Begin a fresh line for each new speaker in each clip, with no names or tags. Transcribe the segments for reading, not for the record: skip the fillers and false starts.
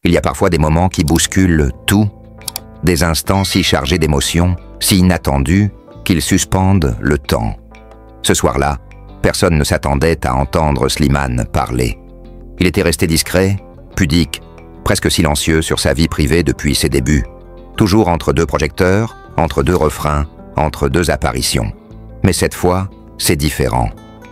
Il y a parfois des moments qui bousculent tout, des instants si chargés d'émotions, si inattendus, qu'ils suspendent le temps. Ce soir-là, personne ne s'attendait à entendre Slimane parler. Il était resté discret, pudique, presque silencieux sur sa vie privée depuis ses débuts. Toujours entre deux projecteurs, entre deux refrains, entre deux apparitions. Mais cette fois, c'est différent.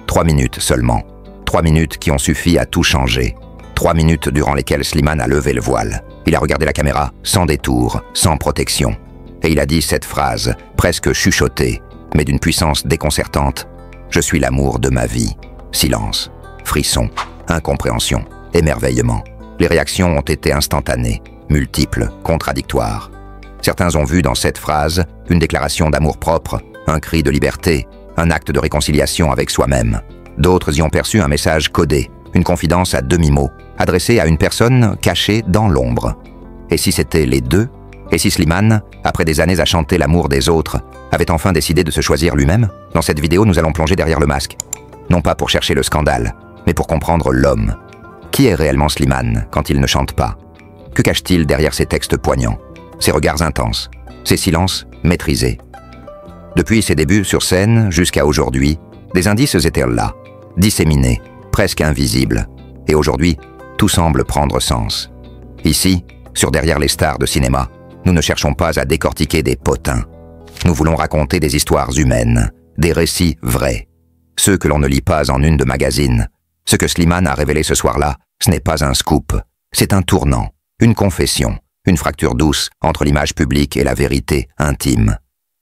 3 minutes seulement. 3 minutes qui ont suffi à tout changer. 3 minutes durant lesquelles Slimane a levé le voile. Il a regardé la caméra sans détour, sans protection. Et il a dit cette phrase, presque chuchotée, mais d'une puissance déconcertante. « Je suis l'amour de ma vie. » Silence, frisson, incompréhension, émerveillement. Les réactions ont été instantanées, multiples, contradictoires. Certains ont vu dans cette phrase une déclaration d'amour-propre, un cri de liberté, un acte de réconciliation avec soi-même. D'autres y ont perçu un message codé, une confidence à demi-mot, adressée à une personne cachée dans l'ombre. Et si c'était les deux? Et si Slimane, après des années à chanter l'amour des autres, avait enfin décidé de se choisir lui-même? Dans cette vidéo, nous allons plonger derrière le masque. Non pas pour chercher le scandale, mais pour comprendre l'homme. Qui est réellement Slimane quand il ne chante pas? Que cache-t-il derrière ses textes poignants, ses regards intenses, ses silences maîtrisés? Depuis ses débuts sur scène jusqu'à aujourd'hui, des indices étaient là, disséminés, presque invisibles. Et aujourd'hui, tout semble prendre sens. Ici, sur Derrière les stars de cinéma, nous ne cherchons pas à décortiquer des potins. Nous voulons raconter des histoires humaines, des récits vrais. Ceux que l'on ne lit pas en une de magazine. Ce que Slimane a révélé ce soir-là, ce n'est pas un scoop. C'est un tournant, une confession, une fracture douce entre l'image publique et la vérité intime.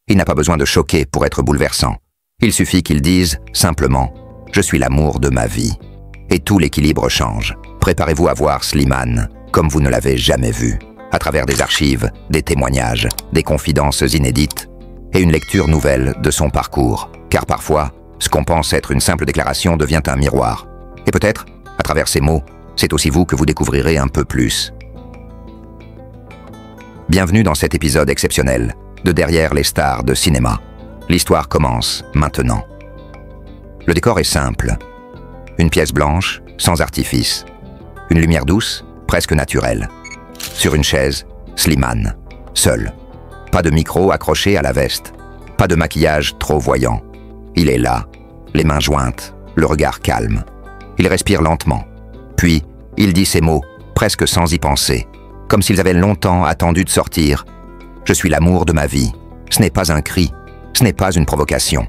Il n'a pas besoin de choquer pour être bouleversant. Il suffit qu'il dise simplement « Je suis l'amour de ma vie ». Et tout l'équilibre change. Préparez-vous à voir Slimane comme vous ne l'avez jamais vu, à travers des archives, des témoignages, des confidences inédites et une lecture nouvelle de son parcours. Car parfois, ce qu'on pense être une simple déclaration devient un miroir. Et peut-être, à travers ces mots, c'est aussi vous que vous découvrirez un peu plus. Bienvenue dans cet épisode exceptionnel de Derrière les stars de cinéma. L'histoire commence maintenant. Le décor est simple. Une pièce blanche, sans artifice. Une lumière douce, presque naturelle. Sur une chaise, Slimane, seul. Pas de micro accroché à la veste. Pas de maquillage trop voyant. Il est là, les mains jointes, le regard calme. Il respire lentement. Puis, il dit ces mots, presque sans y penser, comme s'ils avaient longtemps attendu de sortir. « Je suis l'amour de ma vie ». Ce n'est pas un cri, ce n'est pas une provocation.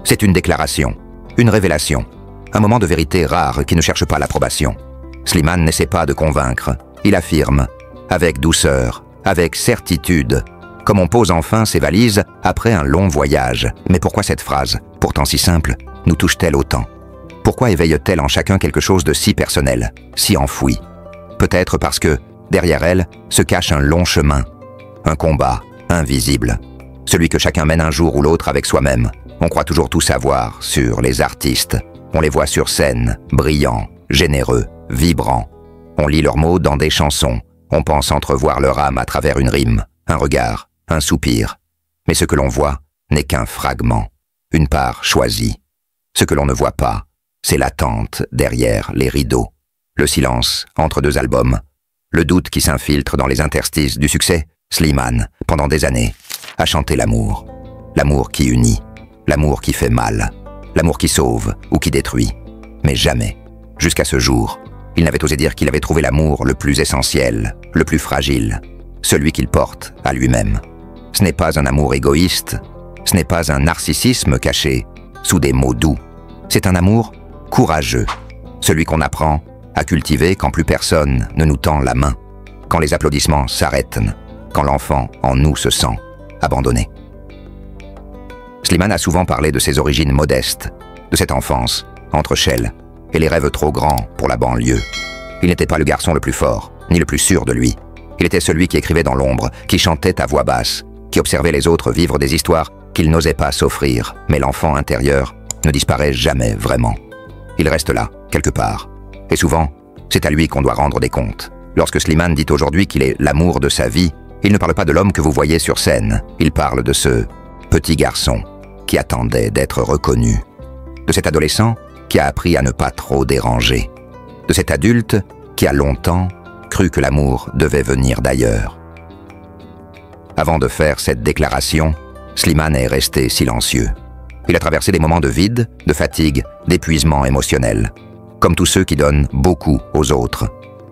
C'est une déclaration, une révélation, un moment de vérité rare qui ne cherche pas l'approbation. Slimane n'essaie pas de convaincre, il affirme, avec douceur, avec certitude, comme on pose enfin ses valises après un long voyage. Mais pourquoi cette phrase, pourtant si simple, nous touche-t-elle autant? Pourquoi éveille-t-elle en chacun quelque chose de si personnel, si enfoui? Peut-être parce que, derrière elle, se cache un long chemin, un combat invisible, celui que chacun mène un jour ou l'autre avec soi-même. On croit toujours tout savoir sur les artistes. On les voit sur scène, brillants, généreux, vibrants. On lit leurs mots dans des chansons. On pense entrevoir leur âme à travers une rime, un regard, un soupir. Mais ce que l'on voit n'est qu'un fragment, une part choisie. Ce que l'on ne voit pas, c'est l'attente derrière les rideaux, le silence entre deux albums, le doute qui s'infiltre dans les interstices du succès. Slimane, pendant des années, a chanté l'amour. L'amour qui unit, l'amour qui fait mal, l'amour qui sauve ou qui détruit. Mais jamais, jusqu'à ce jour, il n'avait osé dire qu'il avait trouvé l'amour le plus essentiel, le plus fragile, celui qu'il porte à lui-même. Ce n'est pas un amour égoïste, ce n'est pas un narcissisme caché sous des mots doux. C'est un amour courageux, celui qu'on apprend à cultiver quand plus personne ne nous tend la main, quand les applaudissements s'arrêtent, quand l'enfant en nous se sent abandonné. Slimane a souvent parlé de ses origines modestes, de cette enfance, entre Chelles, et les rêves trop grands pour la banlieue. Il n'était pas le garçon le plus fort, ni le plus sûr de lui. Il était celui qui écrivait dans l'ombre, qui chantait à voix basse, qui observait les autres vivre des histoires qu'il n'osait pas s'offrir. Mais l'enfant intérieur ne disparaît jamais vraiment. Il reste là, quelque part. Et souvent, c'est à lui qu'on doit rendre des comptes. Lorsque Slimane dit aujourd'hui qu'il est l'amour de sa vie, il ne parle pas de l'homme que vous voyez sur scène. Il parle de ce petit garçon qui attendait d'être reconnu. De cet adolescent qui a appris à ne pas trop déranger. De cet adulte qui a longtemps cru que l'amour devait venir d'ailleurs. Avant de faire cette déclaration, Slimane est resté silencieux. Il a traversé des moments de vide, de fatigue, d'épuisement émotionnel, comme tous ceux qui donnent beaucoup aux autres.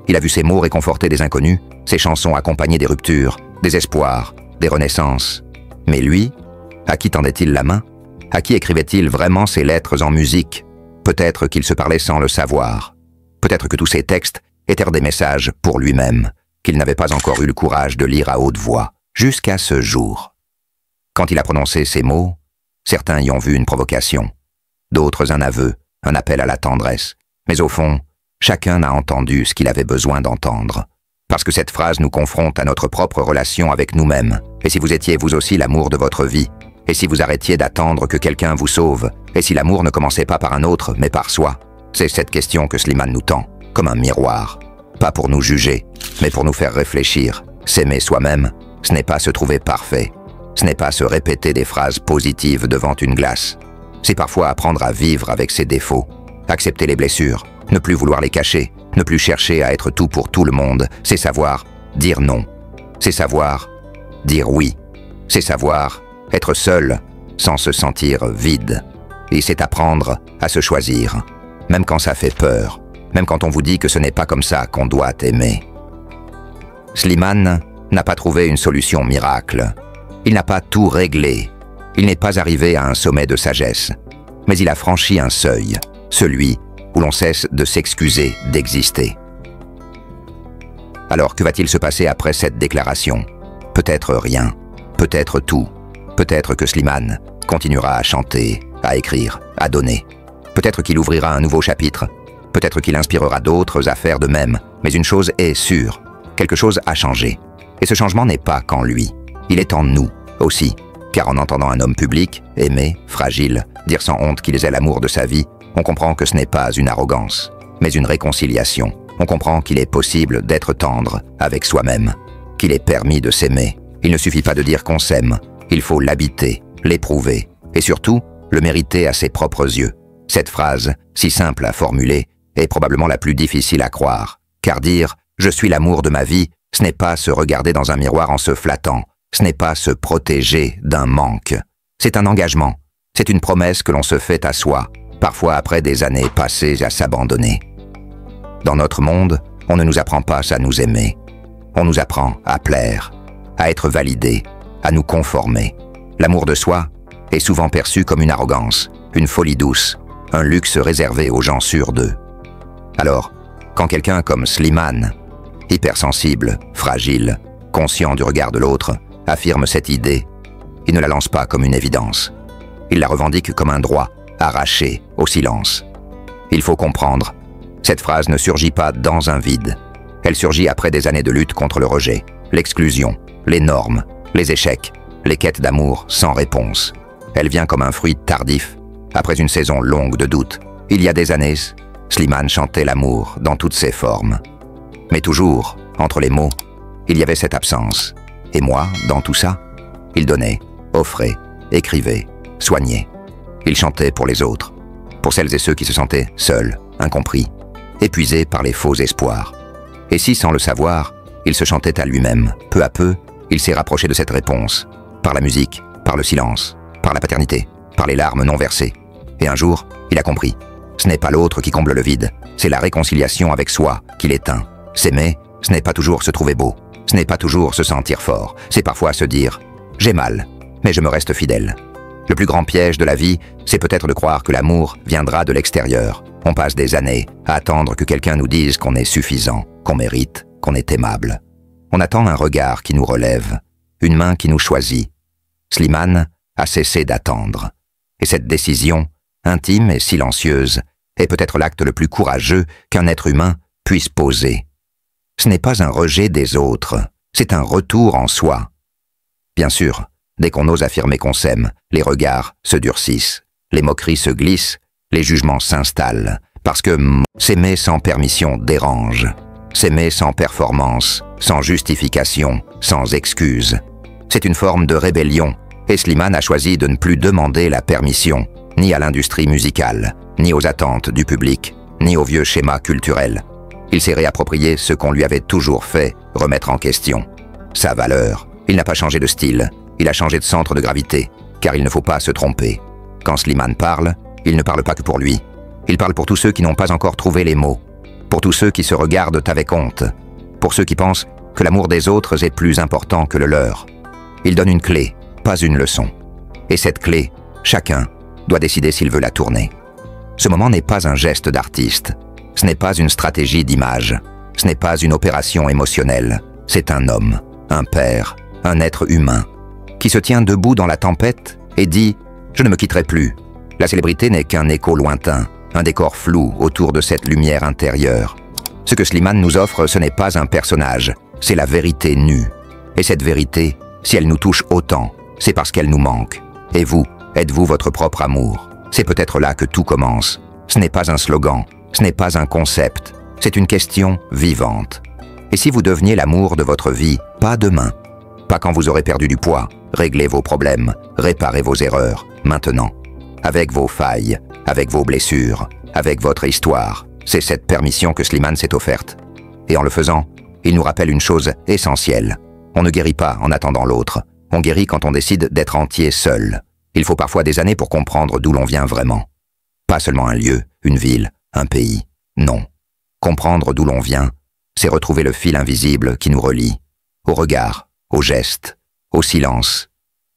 Il a vu ses mots réconforter des inconnus, ses chansons accompagner des ruptures, des espoirs, des renaissances. Mais lui, à qui tendait-il la main? À qui écrivait-il vraiment ses lettres en musique? Peut-être qu'il se parlait sans le savoir. Peut-être que tous ces textes étaient des messages pour lui-même, qu'il n'avait pas encore eu le courage de lire à haute voix, jusqu'à ce jour. Quand il a prononcé ces mots, certains y ont vu une provocation, d'autres un aveu, un appel à la tendresse. Mais au fond, chacun a entendu ce qu'il avait besoin d'entendre. Parce que cette phrase nous confronte à notre propre relation avec nous-mêmes. Et si vous étiez vous aussi l'amour de votre vie? Et si vous arrêtiez d'attendre que quelqu'un vous sauve? Et si l'amour ne commençait pas par un autre, mais par soi? C'est cette question que Slimane nous tend, comme un miroir. Pas pour nous juger, mais pour nous faire réfléchir. S'aimer soi-même, ce n'est pas se trouver parfait. Ce n'est pas se répéter des phrases positives devant une glace. C'est parfois apprendre à vivre avec ses défauts, accepter les blessures, ne plus vouloir les cacher, ne plus chercher à être tout pour tout le monde. C'est savoir dire non. C'est savoir dire oui. C'est savoir être seul sans se sentir vide. Et c'est apprendre à se choisir, même quand ça fait peur, même quand on vous dit que ce n'est pas comme ça qu'on doit aimer. Slimane n'a pas trouvé une solution miracle. Il n'a pas tout réglé. Il n'est pas arrivé à un sommet de sagesse. Mais il a franchi un seuil, celui où l'on cesse de s'excuser d'exister. Alors que va-t-il se passer après cette déclaration? Peut-être rien, peut-être tout. Peut-être que Slimane continuera à chanter, à écrire, à donner. Peut-être qu'il ouvrira un nouveau chapitre. Peut-être qu'il inspirera d'autres à faire de même. Mais une chose est sûre, quelque chose a changé. Et ce changement n'est pas qu'en lui. Il est en nous aussi. Car en entendant un homme public, aimé, fragile, dire sans honte qu'il est l'amour de sa vie, on comprend que ce n'est pas une arrogance, mais une réconciliation. On comprend qu'il est possible d'être tendre avec soi-même, qu'il est permis de s'aimer. Il ne suffit pas de dire qu'on s'aime, il faut l'habiter, l'éprouver, et surtout, le mériter à ses propres yeux. Cette phrase, si simple à formuler, est probablement la plus difficile à croire. Car dire « je suis l'amour de ma vie », ce n'est pas se regarder dans un miroir en se flattant, ce n'est pas se protéger d'un manque. C'est un engagement, c'est une promesse que l'on se fait à soi, parfois après des années passées à s'abandonner. Dans notre monde, on ne nous apprend pas à nous aimer. On nous apprend à plaire, à être validé, à nous conformer. L'amour de soi est souvent perçu comme une arrogance, une folie douce, un luxe réservé aux gens sûrs d'eux. Alors, quand quelqu'un comme Slimane, hypersensible, fragile, conscient du regard de l'autre, affirme cette idée, il ne la lance pas comme une évidence. Il la revendique comme un droit, arraché au silence. Il faut comprendre, cette phrase ne surgit pas dans un vide. Elle surgit après des années de lutte contre le rejet, l'exclusion, les normes, les échecs, les quêtes d'amour sans réponse. Elle vient comme un fruit tardif, après une saison longue de doutes. Il y a des années, Slimane chantait l'amour dans toutes ses formes. Mais toujours, entre les mots, il y avait cette absence. Et moi, dans tout ça, il donnait, offrait, écrivait, soignait. Il chantait pour les autres, pour celles et ceux qui se sentaient seuls, incompris, épuisés par les faux espoirs. Et si, sans le savoir, il se chantait à lui-même, peu à peu, il s'est rapproché de cette réponse, par la musique, par le silence, par la paternité, par les larmes non versées. Et un jour, il a compris. Ce n'est pas l'autre qui comble le vide, c'est la réconciliation avec soi qui l'éteint. S'aimer, ce n'est pas toujours se trouver beau, ce n'est pas toujours se sentir fort, c'est parfois se dire « j'ai mal, mais je me reste fidèle ». Le plus grand piège de la vie, c'est peut-être de croire que l'amour viendra de l'extérieur. On passe des années à attendre que quelqu'un nous dise qu'on est suffisant, qu'on mérite, qu'on est aimable. On attend un regard qui nous relève, une main qui nous choisit. Slimane a cessé d'attendre. Et cette décision, intime et silencieuse, est peut-être l'acte le plus courageux qu'un être humain puisse poser. Ce n'est pas un rejet des autres, c'est un retour en soi. Bien sûr, dès qu'on ose affirmer qu'on s'aime, les regards se durcissent, les moqueries se glissent, les jugements s'installent, parce que s'aimer sans permission dérange. S'aimer sans performance, sans justification, sans excuse. C'est une forme de rébellion, et Slimane a choisi de ne plus demander la permission, ni à l'industrie musicale, ni aux attentes du public, ni aux vieux schémas culturels. Il s'est réapproprié ce qu'on lui avait toujours fait remettre en question. Sa valeur. Il n'a pas changé de style, il a changé de centre de gravité, car il ne faut pas se tromper. Quand Slimane parle, il ne parle pas que pour lui. Il parle pour tous ceux qui n'ont pas encore trouvé les mots, pour tous ceux qui se regardent avec honte, pour ceux qui pensent que l'amour des autres est plus important que le leur. Il donne une clé, pas une leçon. Et cette clé, chacun doit décider s'il veut la tourner. Ce moment n'est pas un geste d'artiste, ce n'est pas une stratégie d'image, ce n'est pas une opération émotionnelle, c'est un homme, un père, un être humain, qui se tient debout dans la tempête et dit « Je ne me quitterai plus ». La célébrité n'est qu'un écho lointain, un décor flou autour de cette lumière intérieure. Ce que Slimane nous offre, ce n'est pas un personnage, c'est la vérité nue. Et cette vérité, si elle nous touche autant, c'est parce qu'elle nous manque. Et vous, êtes-vous votre propre amour? C'est peut-être là que tout commence. Ce n'est pas un slogan, ce n'est pas un concept, c'est une question vivante. Et si vous deveniez l'amour de votre vie, pas demain, pas quand vous aurez perdu du poids, réglez vos problèmes, réparez vos erreurs, maintenant. Avec vos failles, avec vos blessures, avec votre histoire. C'est cette permission que Slimane s'est offerte. Et en le faisant, il nous rappelle une chose essentielle. On ne guérit pas en attendant l'autre. On guérit quand on décide d'être entier seul. Il faut parfois des années pour comprendre d'où l'on vient vraiment. Pas seulement un lieu, une ville, un pays. Non. Comprendre d'où l'on vient, c'est retrouver le fil invisible qui nous relie. Au regard, aux gestes, au silence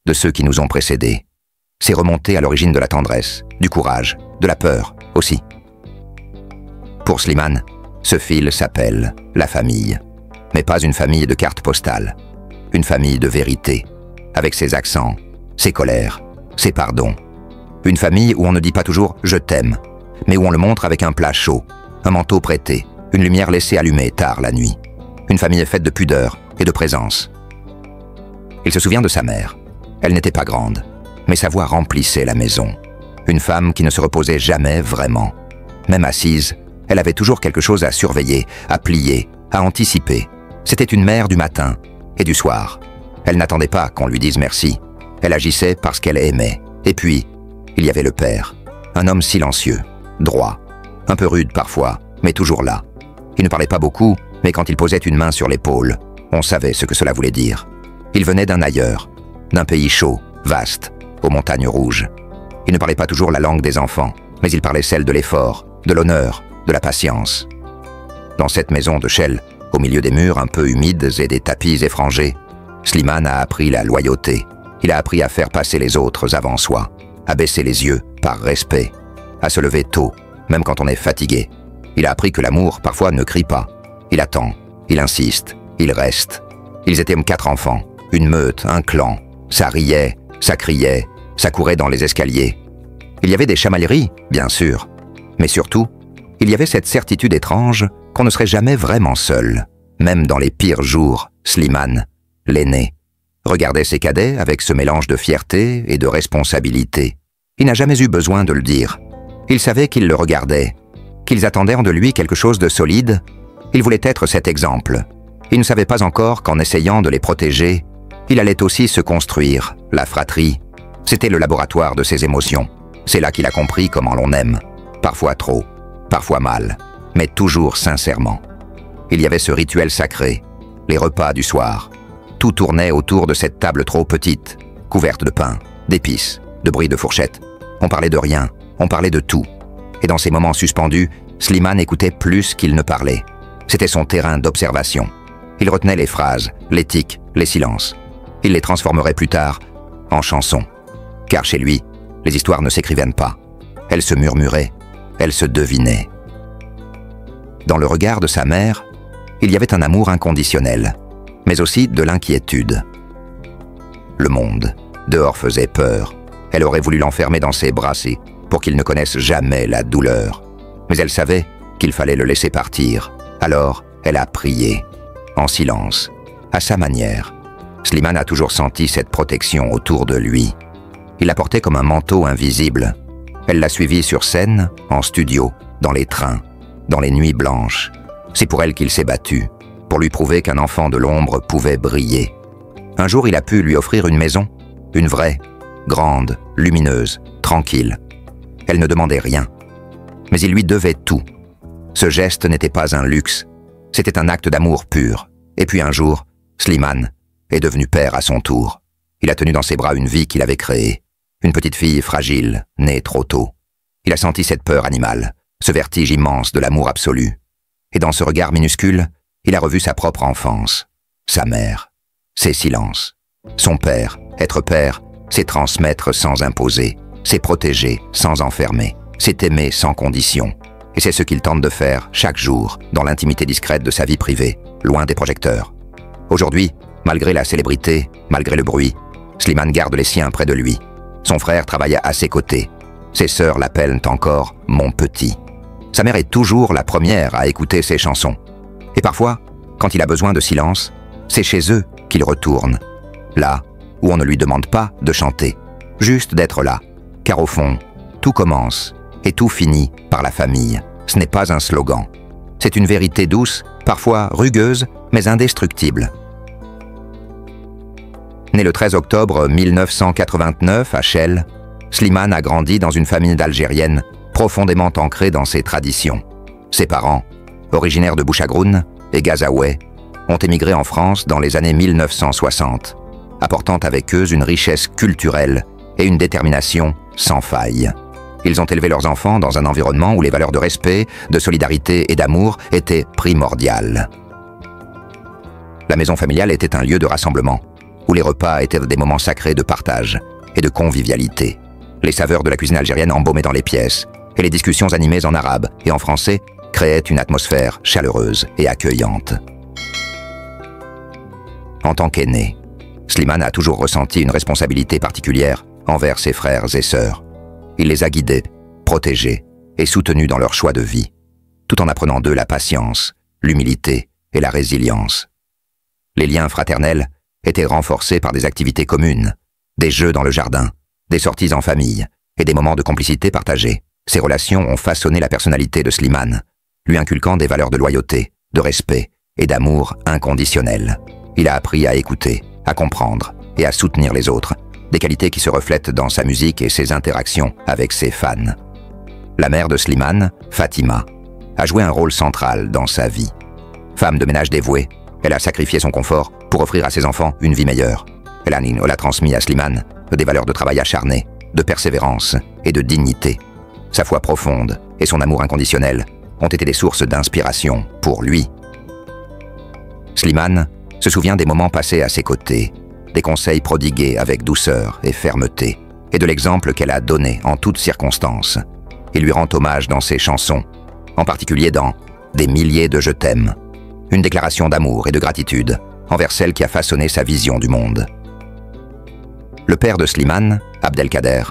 de ceux qui nous ont précédés. C'est remonter à l'origine de la tendresse, du courage, de la peur aussi. Pour Slimane, ce fil s'appelle la famille. Mais pas une famille de cartes postales. Une famille de vérité, avec ses accents, ses colères, ses pardons. Une famille où on ne dit pas toujours « je t'aime », mais où on le montre avec un plat chaud, un manteau prêté, une lumière laissée allumée tard la nuit. Une famille faite de pudeur et de présence. Il se souvient de sa mère. Elle n'était pas grande, mais sa voix remplissait la maison. Une femme qui ne se reposait jamais vraiment. Même assise, elle avait toujours quelque chose à surveiller, à plier, à anticiper. C'était une mère du matin et du soir. Elle n'attendait pas qu'on lui dise merci. Elle agissait parce qu'elle aimait. Et puis, il y avait le père. Un homme silencieux, droit, un peu rude parfois, mais toujours là. Il ne parlait pas beaucoup, mais quand il posait une main sur l'épaule, on savait ce que cela voulait dire. Il venait d'un ailleurs, d'un pays chaud, vaste, aux montagnes rouges. Il ne parlait pas toujours la langue des enfants, mais il parlait celle de l'effort, de l'honneur, de la patience. Dans cette maison de chêne, au milieu des murs un peu humides et des tapis effrangés, Slimane a appris la loyauté. Il a appris à faire passer les autres avant soi, à baisser les yeux par respect, à se lever tôt, même quand on est fatigué. Il a appris que l'amour, parfois, ne crie pas. Il attend, il insiste, il reste. Ils étaient 4 enfants, une meute, un clan. Ça riait, ça criait, ça courait dans les escaliers. Il y avait des chamailleries, bien sûr, mais surtout, il y avait cette certitude étrange qu'on ne serait jamais vraiment seul. Même dans les pires jours, Slimane, l'aîné, regardait ses cadets avec ce mélange de fierté et de responsabilité. Il n'a jamais eu besoin de le dire. Il savait qu'ils le regardaient, qu'ils attendaient de lui quelque chose de solide. Il voulait être cet exemple. Il ne savait pas encore qu'en essayant de les protéger, il allait aussi se construire, la fratrie. C'était le laboratoire de ses émotions. C'est là qu'il a compris comment l'on aime. Parfois trop, parfois mal, mais toujours sincèrement. Il y avait ce rituel sacré, les repas du soir. Tout tournait autour de cette table trop petite, couverte de pain, d'épices, de bruit de fourchettes. On parlait de rien, on parlait de tout. Et dans ces moments suspendus, Slimane écoutait plus qu'il ne parlait. C'était son terrain d'observation. Il retenait les phrases, l'éthique, les silences. Il les transformerait plus tard en chansons. Car chez lui, les histoires ne s'écrivaient pas. Elles se murmuraient, elles se devinaient. Dans le regard de sa mère, il y avait un amour inconditionnel, mais aussi de l'inquiétude. Le monde, dehors, faisait peur. Elle aurait voulu l'enfermer dans ses bras pour qu'il ne connaisse jamais la douleur. Mais elle savait qu'il fallait le laisser partir. Alors, elle a prié, en silence, à sa manière. Slimane a toujours senti cette protection autour de lui. Il la portait comme un manteau invisible. Elle l'a suivi sur scène, en studio, dans les trains, dans les nuits blanches. C'est pour elle qu'il s'est battu, pour lui prouver qu'un enfant de l'ombre pouvait briller. Un jour, il a pu lui offrir une maison, une vraie, grande, lumineuse, tranquille. Elle ne demandait rien, mais il lui devait tout. Ce geste n'était pas un luxe, c'était un acte d'amour pur. Et puis un jour, Slimane est devenu père à son tour. Il a tenu dans ses bras une vie qu'il avait créée. Une petite fille fragile, née trop tôt. Il a senti cette peur animale, ce vertige immense de l'amour absolu. Et dans ce regard minuscule, il a revu sa propre enfance, sa mère, ses silences. Son père, être père, c'est transmettre sans imposer, c'est protéger sans enfermer, c'est aimer sans condition. Et c'est ce qu'il tente de faire chaque jour, dans l'intimité discrète de sa vie privée, loin des projecteurs. Aujourd'hui, malgré la célébrité, malgré le bruit, Slimane garde les siens près de lui. Son frère travaille à ses côtés. Ses sœurs l'appellent encore « mon petit ». Sa mère est toujours la première à écouter ses chansons. Et parfois, quand il a besoin de silence, c'est chez eux qu'il retourne. Là où on ne lui demande pas de chanter, juste d'être là. Car au fond, tout commence et tout finit par la famille. Ce n'est pas un slogan. C'est une vérité douce, parfois rugueuse, mais indestructible. Né le 13 octobre 1989 à Chelles, Slimane a grandi dans une famille d'Algériennes profondément ancrée dans ses traditions. Ses parents, originaires de Bouchagroun et Gazaoué, ont émigré en France dans les années 1960, apportant avec eux une richesse culturelle et une détermination sans faille. Ils ont élevé leurs enfants dans un environnement où les valeurs de respect, de solidarité et d'amour étaient primordiales. La maison familiale était un lieu de rassemblement, où les repas étaient des moments sacrés de partage et de convivialité. Les saveurs de la cuisine algérienne embaumaient dans les pièces, et les discussions animées en arabe et en français créaient une atmosphère chaleureuse et accueillante. En tant qu'aîné, Slimane a toujours ressenti une responsabilité particulière envers ses frères et sœurs. Il les a guidés, protégés et soutenus dans leur choix de vie, tout en apprenant d'eux la patience, l'humilité et la résilience. Les liens fraternels étaient renforcés par des activités communes, des jeux dans le jardin, des sorties en famille et des moments de complicité partagés. Ces relations ont façonné la personnalité de Slimane, lui inculquant des valeurs de loyauté, de respect et d'amour inconditionnel. Il a appris à écouter, à comprendre et à soutenir les autres, des qualités qui se reflètent dans sa musique et ses interactions avec ses fans. La mère de Slimane, Fatima, a joué un rôle central dans sa vie. Femme de ménage dévouée, elle a sacrifié son confort pour offrir à ses enfants une vie meilleure. Elle a transmis à Slimane des valeurs de travail acharné, de persévérance et de dignité. Sa foi profonde et son amour inconditionnel ont été des sources d'inspiration pour lui. Slimane se souvient des moments passés à ses côtés, des conseils prodigués avec douceur et fermeté, et de l'exemple qu'elle a donné en toutes circonstances. Il lui rend hommage dans ses chansons, en particulier dans « Des milliers de je t'aime », une déclaration d'amour et de gratitude envers celle qui a façonné sa vision du monde. Le père de Slimane, Abdelkader,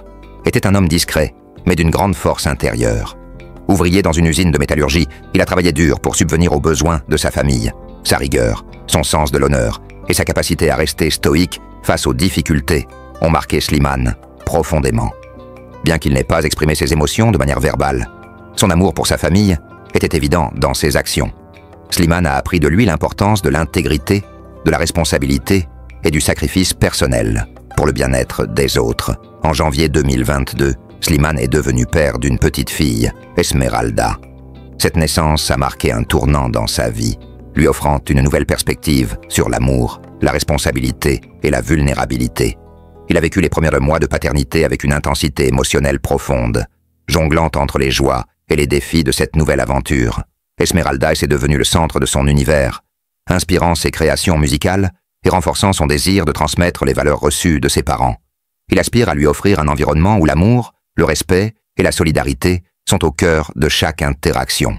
était un homme discret, mais d'une grande force intérieure. Ouvrier dans une usine de métallurgie, il a travaillé dur pour subvenir aux besoins de sa famille. Sa rigueur, son sens de l'honneur et sa capacité à rester stoïque face aux difficultés ont marqué Slimane profondément. Bien qu'il n'ait pas exprimé ses émotions de manière verbale, son amour pour sa famille était évident dans ses actions. Slimane a appris de lui l'importance de l'intégrité, de la responsabilité et du sacrifice personnel pour le bien-être des autres. En janvier 2022, Slimane est devenu père d'une petite fille, Esmeralda. Cette naissance a marqué un tournant dans sa vie, lui offrant une nouvelle perspective sur l'amour, la responsabilité et la vulnérabilité. Il a vécu les premiers mois de paternité avec une intensité émotionnelle profonde, jonglant entre les joies et les défis de cette nouvelle aventure. Esmeralda est devenu le centre de son univers, inspirant ses créations musicales et renforçant son désir de transmettre les valeurs reçues de ses parents. Il aspire à lui offrir un environnement où l'amour, le respect et la solidarité sont au cœur de chaque interaction.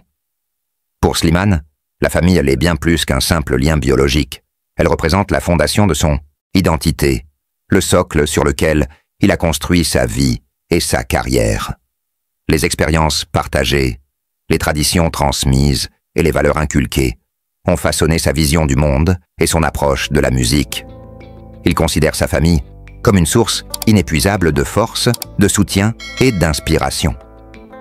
Pour Slimane, la famille est bien plus qu'un simple lien biologique. Elle représente la fondation de son identité, le socle sur lequel il a construit sa vie et sa carrière. Les expériences partagées, les traditions transmises et les valeurs inculquées ont façonné sa vision du monde et son approche de la musique. Il considère sa famille comme une source inépuisable de force, de soutien et d'inspiration.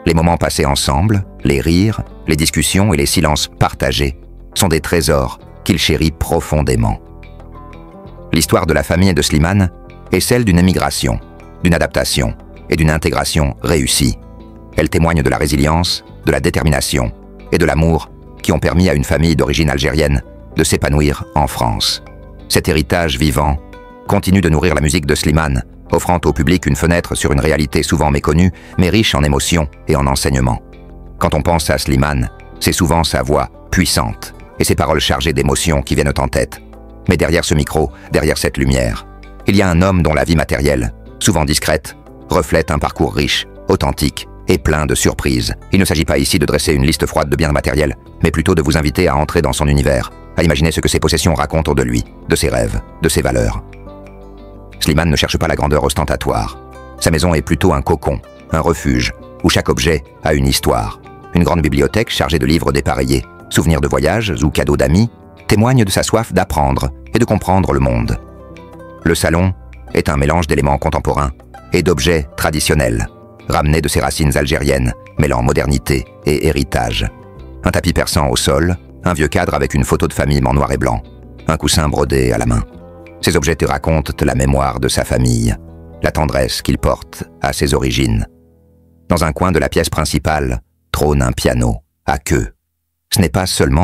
Les moments passés ensemble, les rires, les discussions et les silences partagés sont des trésors qu'il chérit profondément. L'histoire de la famille de Slimane est celle d'une émigration, d'une adaptation et d'une intégration réussie. Elle témoigne de la résilience, de la détermination et de l'amour qui ont permis à une famille d'origine algérienne de s'épanouir en France. Cet héritage vivant continue de nourrir la musique de Slimane, offrant au public une fenêtre sur une réalité souvent méconnue, mais riche en émotions et en enseignements. Quand on pense à Slimane, c'est souvent sa voix puissante et ses paroles chargées d'émotions qui viennent en tête. Mais derrière ce micro, derrière cette lumière, il y a un homme dont la vie matérielle, souvent discrète, reflète un parcours riche, authentique et plein de surprises. Il ne s'agit pas ici de dresser une liste froide de biens matériels, mais plutôt de vous inviter à entrer dans son univers, à imaginer ce que ses possessions racontent de lui, de ses rêves, de ses valeurs. Slimane ne cherche pas la grandeur ostentatoire. Sa maison est plutôt un cocon, un refuge, où chaque objet a une histoire. Une grande bibliothèque chargée de livres dépareillés, souvenirs de voyages ou cadeaux d'amis, témoigne de sa soif d'apprendre et de comprendre le monde. Le salon est un mélange d'éléments contemporains et d'objets traditionnels, ramenés de ses racines algériennes, mêlant modernité et héritage. Un tapis persan au sol, un vieux cadre avec une photo de famille en noir et blanc, un coussin brodé à la main. Ces objets te racontent la mémoire de sa famille, la tendresse qu'il porte à ses origines. Dans un coin de la pièce principale, trône un piano, à queue. Ce n'est pas seulement